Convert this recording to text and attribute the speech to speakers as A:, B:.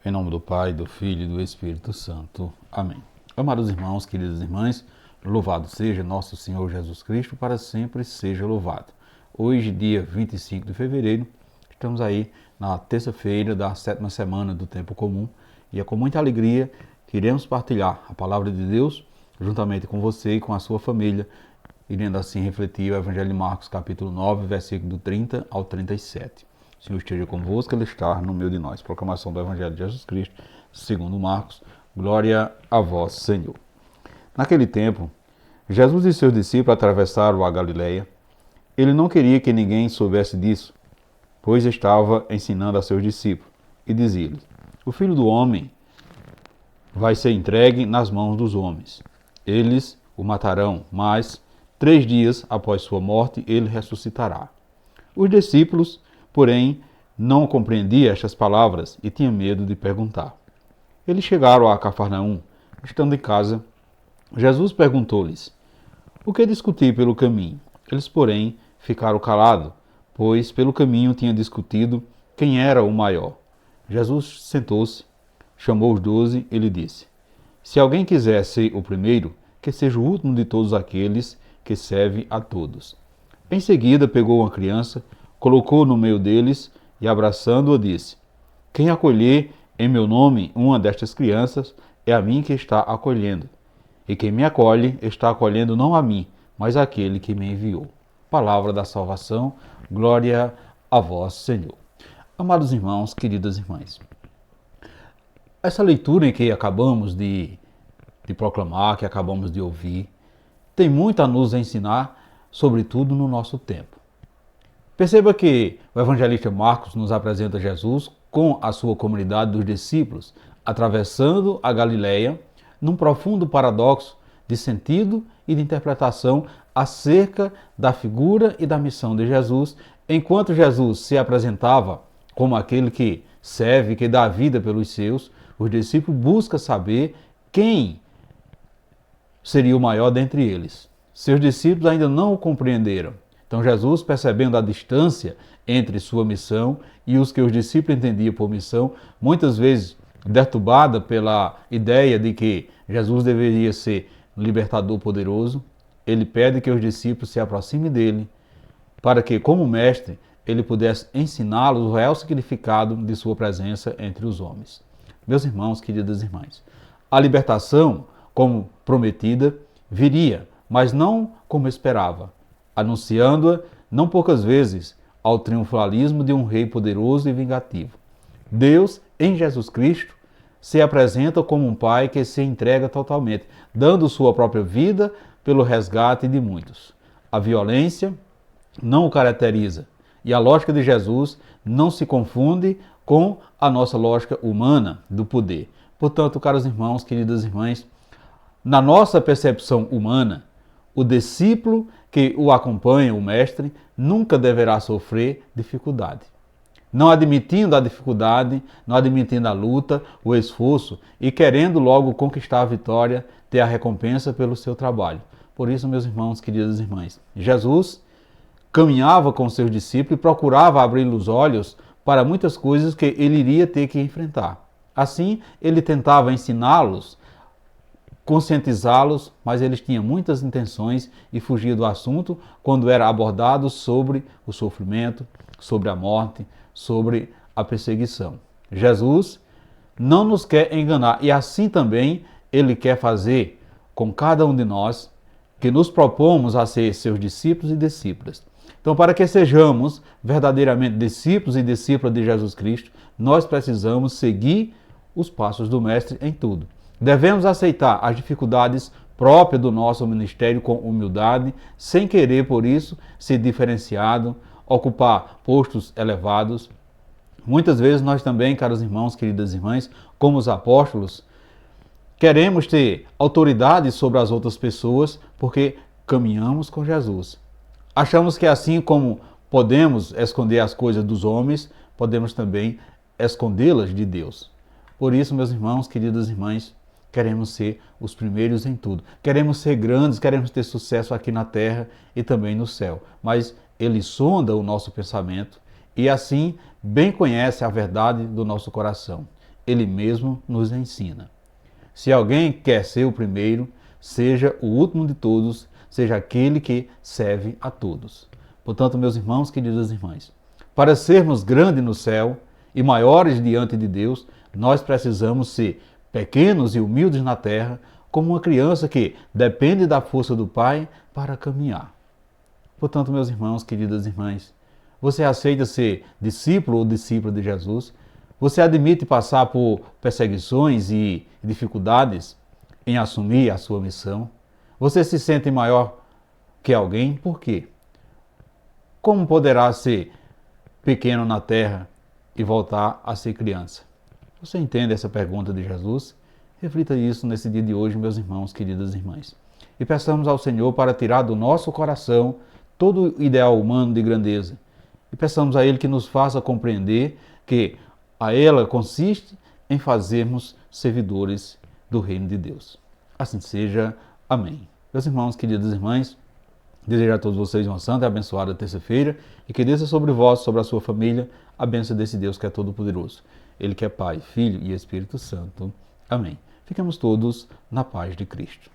A: Em nome do Pai, do Filho e do Espírito Santo. Amém. Amados irmãos, queridas irmãs, louvado seja nosso Senhor Jesus Cristo, para sempre seja louvado. Hoje, dia 25 de fevereiro, estamos aí na terça-feira da 7ª semana do Tempo Comum e é com muita alegria que iremos partilhar a Palavra de Deus juntamente com você e com a sua família, irendo assim refletir o Evangelho de Marcos, capítulo 9, versículo do 30 ao 37. O Senhor esteja convosco, Ele está no meio de nós. Proclamação do Evangelho de Jesus Cristo, segundo Marcos. Glória a vós, Senhor. Naquele tempo, Jesus e seus discípulos atravessaram a Galileia. Ele não queria que ninguém soubesse disso, pois estava ensinando a seus discípulos, e dizia-lhes: o Filho do Homem vai ser entregue nas mãos dos homens. Eles o matarão, mas 3 dias após sua morte ele ressuscitará. Os discípulos, porém, não compreendiam estas palavras e tinham medo de perguntar. Eles chegaram a Cafarnaum. Estando em casa, Jesus perguntou-lhes: o que discutir pelo caminho? Eles, porém, ficaram calados, pois pelo caminho tinham discutido quem era o maior. Jesus sentou-se, chamou os 12 e lhe disse: se alguém quiser ser o primeiro, que seja o último de todos aqueles que serve a todos. Em seguida, pegou uma criança, colocou no meio deles e, abraçando-a, disse: quem acolher em meu nome uma destas crianças, é a mim que está acolhendo. E quem me acolhe, está acolhendo não a mim, mas aquele que me enviou. Palavra da salvação, glória a vós, Senhor. Amados irmãos, queridas irmãs, essa leitura em que acabamos de proclamar, que acabamos de ouvir, tem muito a nos ensinar, sobretudo no nosso tempo. Perceba que o evangelista Marcos nos apresenta Jesus com a sua comunidade dos discípulos, atravessando a Galileia, num profundo paradoxo de sentido e de interpretação acerca da figura e da missão de Jesus, enquanto Jesus se apresentava como aquele que serve, que dá a vida pelos seus, os discípulos buscam saber quem seria o maior dentre eles. Seus discípulos ainda não o compreenderam. Então Jesus, percebendo a distância entre sua missão e os que os discípulos entendiam por missão, muitas vezes perturbada pela ideia de que Jesus deveria ser libertador poderoso, ele pede que os discípulos se aproximem dele, para que, como mestre, ele pudesse ensiná-los o real significado de sua presença entre os homens. Meus irmãos, queridas irmãs, a libertação, como prometida, viria, mas não como esperava, anunciando-a não poucas vezes ao triunfalismo de um rei poderoso e vingativo. Deus, em Jesus Cristo, se apresenta como um pai que se entrega totalmente, dando sua própria vida pelo resgate de muitos. A violência não o caracteriza, e a lógica de Jesus não se confunde com a nossa lógica humana do poder. Portanto, caros irmãos, queridas irmãs, na nossa percepção humana, o discípulo que o acompanha, o mestre, nunca deverá sofrer dificuldade. Não admitindo a dificuldade, não admitindo a luta, o esforço e querendo logo conquistar a vitória, ter a recompensa pelo seu trabalho. Por isso, meus irmãos, queridas irmãs, Jesus caminhava com seus discípulos e procurava abrir os olhos para muitas coisas que ele iria ter que enfrentar. Assim, ele tentava ensiná-los, conscientizá-los, mas eles tinham muitas intenções e fugiam do assunto quando era abordado sobre o sofrimento, sobre a morte, sobre a perseguição. Jesus não nos quer enganar e assim também ele quer fazer com cada um de nós que nos propomos a ser seus discípulos e discípulas. Então, para que sejamos verdadeiramente discípulos e discípulas de Jesus Cristo, nós precisamos seguir os passos do Mestre em tudo. Devemos aceitar as dificuldades próprias do nosso ministério com humildade, sem querer, por isso, ser diferenciado, ocupar postos elevados. Muitas vezes nós também, caros irmãos, queridas irmãs, como os apóstolos, queremos ter autoridade sobre as outras pessoas porque caminhamos com Jesus. Achamos que assim como podemos esconder as coisas dos homens, podemos também escondê-las de Deus. Por isso, meus irmãos, queridas irmãs, queremos ser os primeiros em tudo. Queremos ser grandes, queremos ter sucesso aqui na terra e também no céu. Mas Ele sonda o nosso pensamento e assim bem conhece a verdade do nosso coração. Ele mesmo nos ensina. Se alguém quer ser o primeiro, seja o último de todos, seja aquele que serve a todos. Portanto, meus irmãos, queridas irmãs, para sermos grandes no céu e maiores diante de Deus, nós precisamos ser pequenos e humildes na terra, como uma criança que depende da força do Pai para caminhar. Portanto, meus irmãos, queridas irmãs, você aceita ser discípulo ou discípula de Jesus? Você admite passar por perseguições e dificuldades em assumir a sua missão? Você se sente maior que alguém? Por quê? Como poderá ser pequeno na terra e voltar a ser criança? Você entende essa pergunta de Jesus? Reflita isso nesse dia de hoje, meus irmãos, queridas irmãs. E peçamos ao Senhor para tirar do nosso coração todo o ideal humano de grandeza. E peçamos a Ele que nos faça compreender que a ela consiste em fazermos servidores do reino de Deus. Assim seja. Amém. Meus irmãos, queridas irmãs, desejo a todos vocês uma santa e abençoada terça-feira e que desça sobre vós, sobre a sua família, a bênção desse Deus que é todo-poderoso. Ele que é Pai, Filho e Espírito Santo. Amém. Fiquemos todos na paz de Cristo.